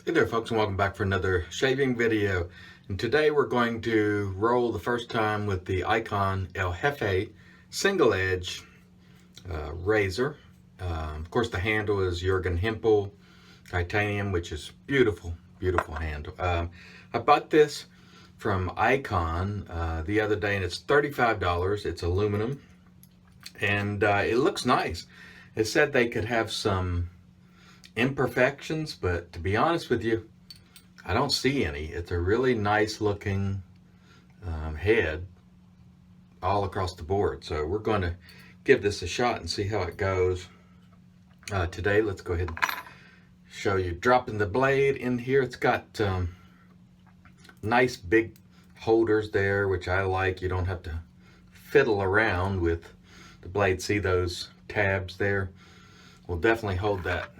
Hey there folks, and welcome back for another shaving video. And today we're going to roll the first time with the iKon Jefe single edge razor. Of course the handle is Jurgen Hempel titanium, which is beautiful, beautiful handle. I bought this from iKon the other day and it's $35. It's aluminum and it looks nice. It said they could have some imperfections, but to be honest with you, I don't see any. It's a really nice looking head all across the board. So we're going to give this a shot and see how it goes. Today, let's go ahead and show you dropping the blade in here. It's got nice big holders there, which I like. You don't have to fiddle around with the blade. See those tabs there? We'll definitely hold that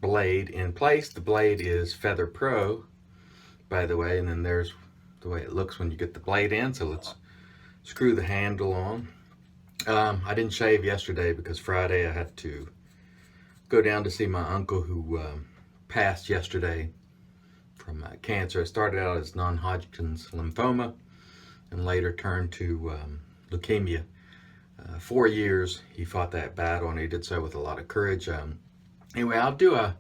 blade in place. The blade is Feather Pro, by the way, and then there's the way it looks when you get the blade in. So let's screw the handle on. I didn't shave yesterday because Friday I had to go down to see my uncle who passed yesterday from cancer. It started out as non-Hodgkin's lymphoma and later turned to leukemia. 4 years he fought that battle, and he did so with a lot of courage. Anyway, I'll do a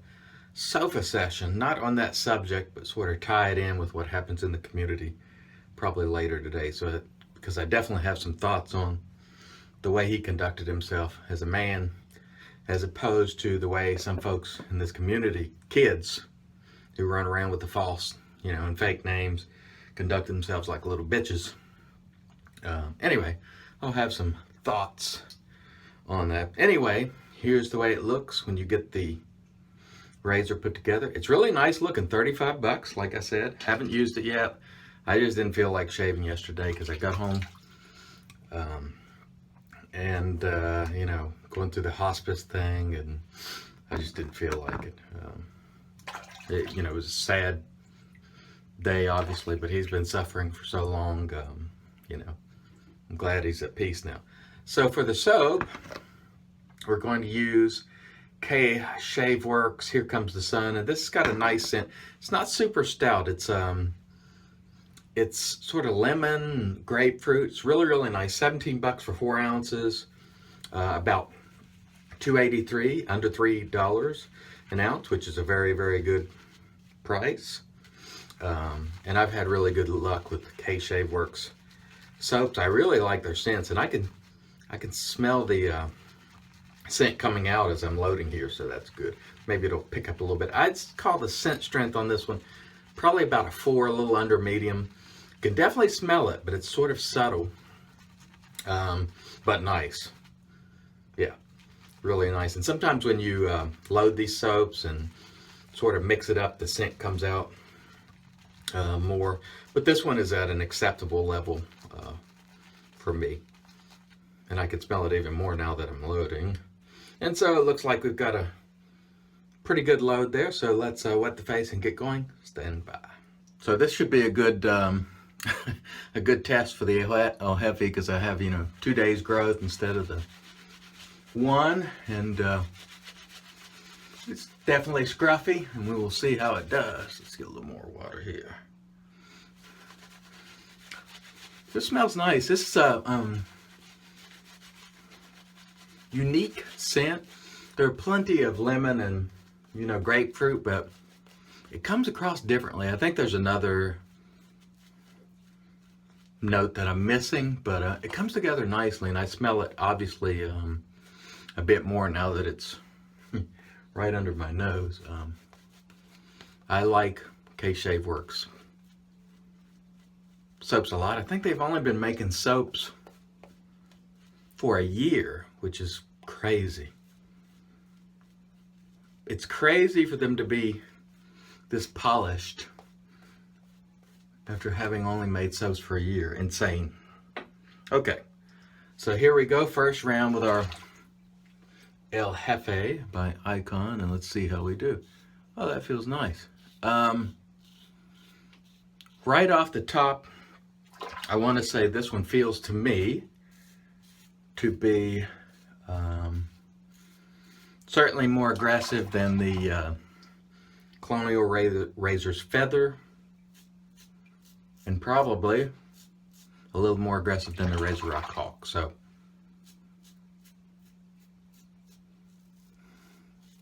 sofa session, not on that subject, but sort of tie it in with what happens in the community probably later today. So, because I definitely have some thoughts on the way he conducted himself as a man, as opposed to the way some folks in this community, kids who run around with the false, and fake names, conduct themselves like little bitches. Anyway, I'll have some thoughts on that. Anyway, here's the way it looks when you get the razor put together. It's really nice looking, 35 bucks, like I said. Haven't used it yet. I just didn't feel like shaving yesterday because I got home and going through the hospice thing, and I just didn't feel like it. It was a sad day, obviously, but he's been suffering for so long. I'm glad he's at peace now. So for the soap, we're going to use KShaveWorx Here Comes the Sun, and this has got a nice scent. It's not super stout. It's sort of lemon, grapefruit. It's really, really nice. 17 bucks for 4 ounces, about $2.83, under $3 an ounce, which is a very, very good price. And I've had really good luck with KShaveWorx soaps. I really like their scents, and I can smell the scent coming out as I'm loading here, so that's good. Maybe it'll pick up a little bit. I'd call the scent strength on this one probably about a 4, a little under medium. You can definitely smell it, but it's sort of subtle, but nice. Yeah, really nice. And sometimes when you load these soaps and sort of mix it up, the scent comes out more. But this one is at an acceptable level for me. And I can smell it even more now that I'm loading. And so it looks like we've got a pretty good load there. So let's wet the face and get going. Stand by. So this should be a good a good test for the Jefe, because I have 2 days growth instead of the 1, and it's definitely scruffy, and we will see how it does. Let's get a little more water here. This smells nice. This is a unique scent. There are plenty of lemon and grapefruit, but it comes across differently. I think there's another note that I'm missing, but it comes together nicely, and I smell it obviously a bit more now that it's right under my nose. I like KShaveWorx soaps a lot. I think they've only been making soaps for a year, which is crazy. It's crazy for them to be this polished after having only made soaps for a year. Insane. Okay, so here we go. First round with our Jefe by iKon, and let's see how we do. Oh, that feels nice. Right off the top, I want to say this one feels to me to be certainly more aggressive than the Colonial razor's feather, and probably a little more aggressive than the Razor Rock Hawk. So,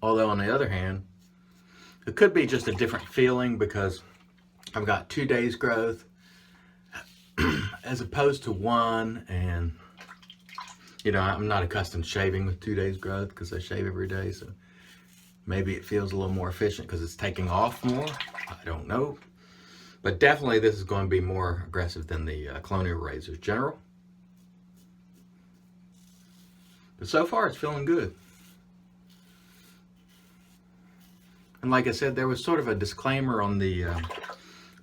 although on the other hand, it could be just a different feeling because I've got 2 days growth as opposed to 1, and you know, I'm not accustomed to shaving with 2 days growth because I shave every day, so maybe it feels a little more efficient because it's taking off more. I don't know. But definitely this is going to be more aggressive than the Colonial Razors General. But so far it's feeling good. And like I said, there was sort of a disclaimer on the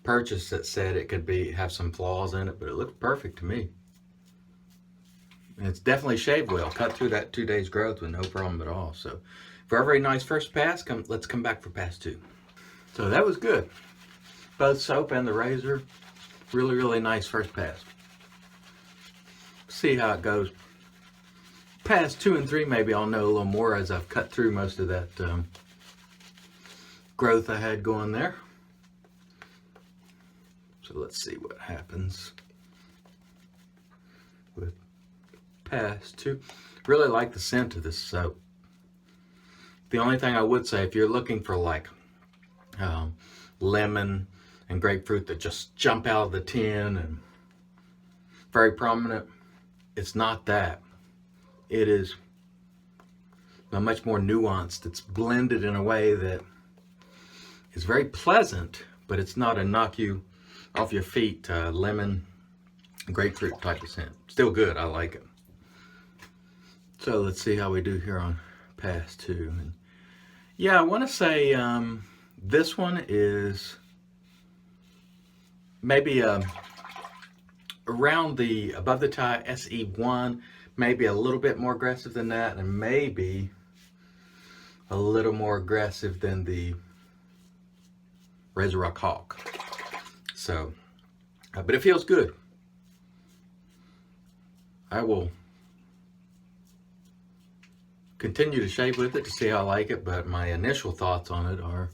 purchase that said it could have some flaws in it, but it looked perfect to me. And it's definitely shaved well, cut through that 2 days growth with no problem at all. So for a very nice first pass, let's come back for pass 2. So that was good. Both soap and the razor, really, really nice first pass. See how it goes. Pass 2 and 3, maybe I'll know a little more as I've cut through most of that growth I had going there. So let's see what happens with pass 2. Really like the scent of this soap. The only thing I would say, if you're looking for like lemon and grapefruit that just jump out of the tin and very prominent, it's not that. It is much more nuanced. It's blended in a way that is very pleasant, but it's not a knock you off your feet lemon grapefruit type of scent. Still good, I like it. So let's see how we do here on pass 2. And yeah, I want to say this one is maybe around the above the tie SE1, maybe a little bit more aggressive than that, and maybe a little more aggressive than the Razor Rock Hawk. So, but it feels good. I will continue to shave with it to see how I like it, but my initial thoughts on it are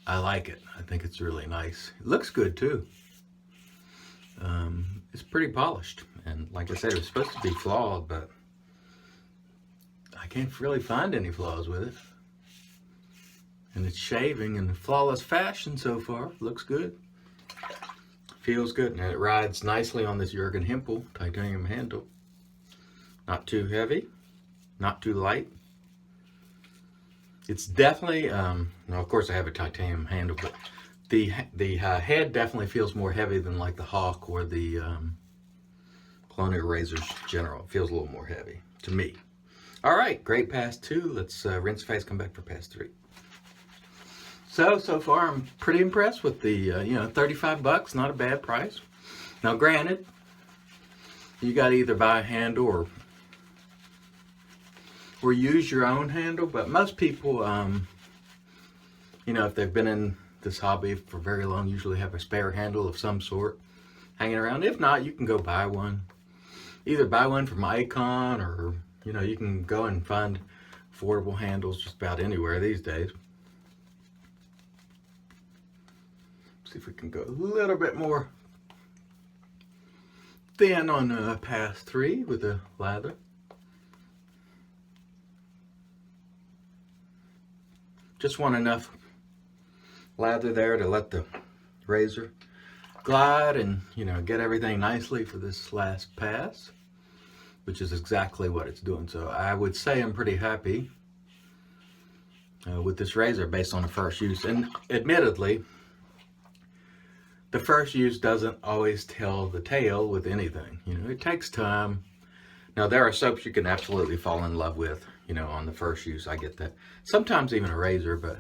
I like it. I think it's really nice. It looks good too. It's pretty polished, and like I said, it was supposed to be flawed, but I can't really find any flaws with it. And it's shaving in flawless fashion so far. Looks good. Feels good, and it rides nicely on this Jurgen Hempel titanium handle. Not too heavy, not too light. It's definitely, now of course I have a titanium handle, but the head definitely feels more heavy than like the Hawk or the Colonial Razors General. It feels a little more heavy to me. All right, great pass 2. Let's rinse face, come back for pass 3. So far I'm pretty impressed with the, you know, 35 bucks, not a bad price. Now granted, you got to either buy a handle or use your own handle, but most people, you know, if they've been in this hobby for very long, usually have a spare handle of some sort hanging around. If not, you can go buy one. Either buy one from iKon, or, you know, you can go and find affordable handles just about anywhere these days. See if we can go a little bit more thin on pass 3 with the lather. Just want enough lather there to let the razor glide and, you know, get everything nicely for this last pass, which is exactly what it's doing. So I would say I'm pretty happy with this razor based on the first use. And admittedly, the first use doesn't always tell the tale with anything. You know, it takes time. Now, there are soaps you can absolutely fall in love with, you know, on the first use. I get that. Sometimes even a razor, but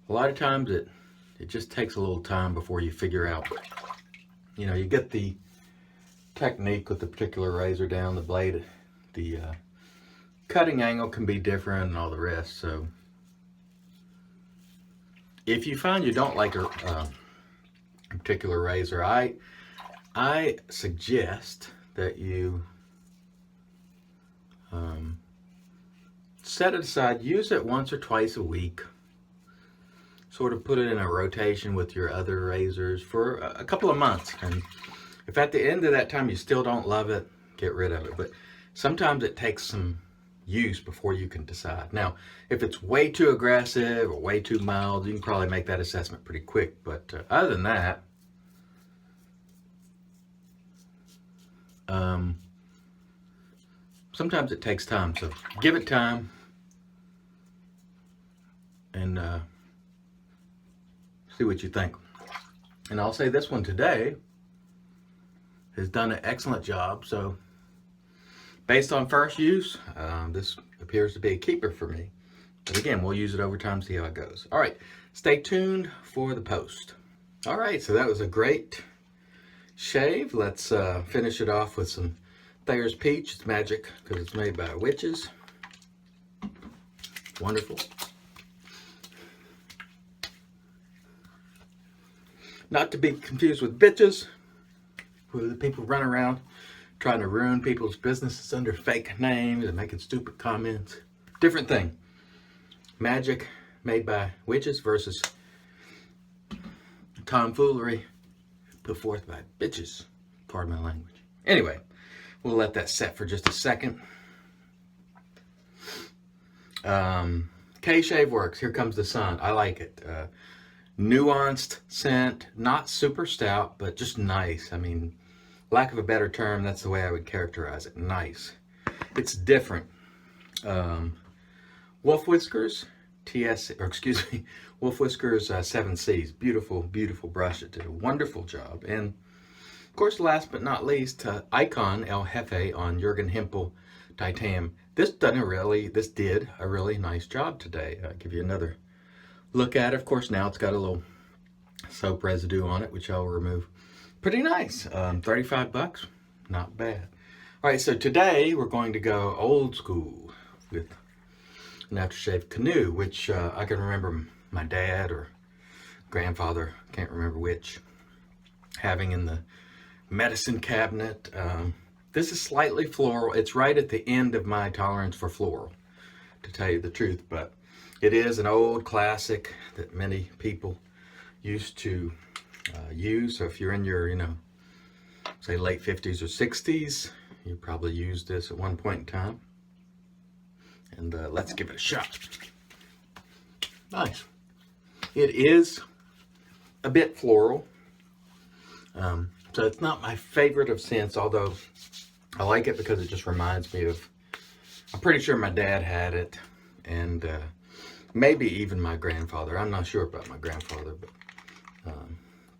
a lot of times it just takes a little time before you figure out, you know, you get the technique with the particular razor down, the blade, the cutting angle can be different and all the rest. So if you find you don't like a particular razor, I suggest that you set it aside, use it once or twice a week, sort of put it in a rotation with your other razors for a couple of months. And if at the end of that time you still don't love it, get rid of it. But sometimes it takes some use before you can decide. Now, if it's way too aggressive or way too mild, you can probably make that assessment pretty quick. But other than that, sometimes it takes time. So give it time and see what you think. And I'll say this one today has done an excellent job. So based on first use, this appears to be a keeper for me. But again, we'll use it over time, see how it goes. All right, stay tuned for the post. All right, so that was a great shave. Let's finish it off with some Thayer's Peach. It's magic because it's made by witches. Wonderful. Not to be confused with bitches, who the people run around trying to ruin people's businesses under fake names and making stupid comments. Different thing. Magic made by witches versus tomfoolery put forth by bitches. Pardon my language. Anyway, we'll let that set for just a second. KShaveWorx Here Comes the Sun. I like it. Nuanced scent, not super stout, but just nice. I mean, lack of a better term, that's the way I would characterize it. Nice. It's different. Wolf Whiskers, Wolf Whiskers 7Cs. Beautiful, beautiful brush. It did a wonderful job. And of course, last but not least, iKon El Jefe on Jurgen Hempel titanium. This did a really nice job today. I'll give you another look at it. Of course, now it's got a little soap residue on it, which I'll remove. Pretty nice. 35 bucks. Not bad. All right, so today we're going to go old school with an aftershave Canoe, which I can remember my dad or grandfather, can't remember which, having in the medicine cabinet. This is slightly floral. It's right at the end of my tolerance for floral, to tell you the truth, but it is an old classic that many people used to use. So if you're in your, say late 50s or 60s, you probably used this at one point in time. And let's give it a shot. Nice. It is a bit floral. So it's not my favorite of scents, although I like it because it just reminds me of, I'm pretty sure my dad had it, and maybe even my grandfather. I'm not sure about my grandfather, but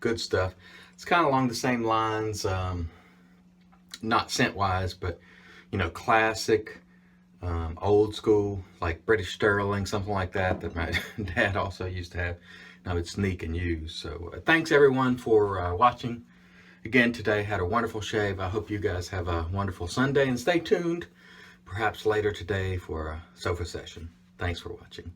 good stuff. It's kind of along the same lines, not scent-wise, but, classic, old school, like British Sterling, something like that my dad also used to have, and I would sneak and use. So thanks, everyone, for watching. Again, today had a wonderful shave. I hope you guys have a wonderful Sunday, and stay tuned, perhaps later today, for a sofa session. Thanks for watching.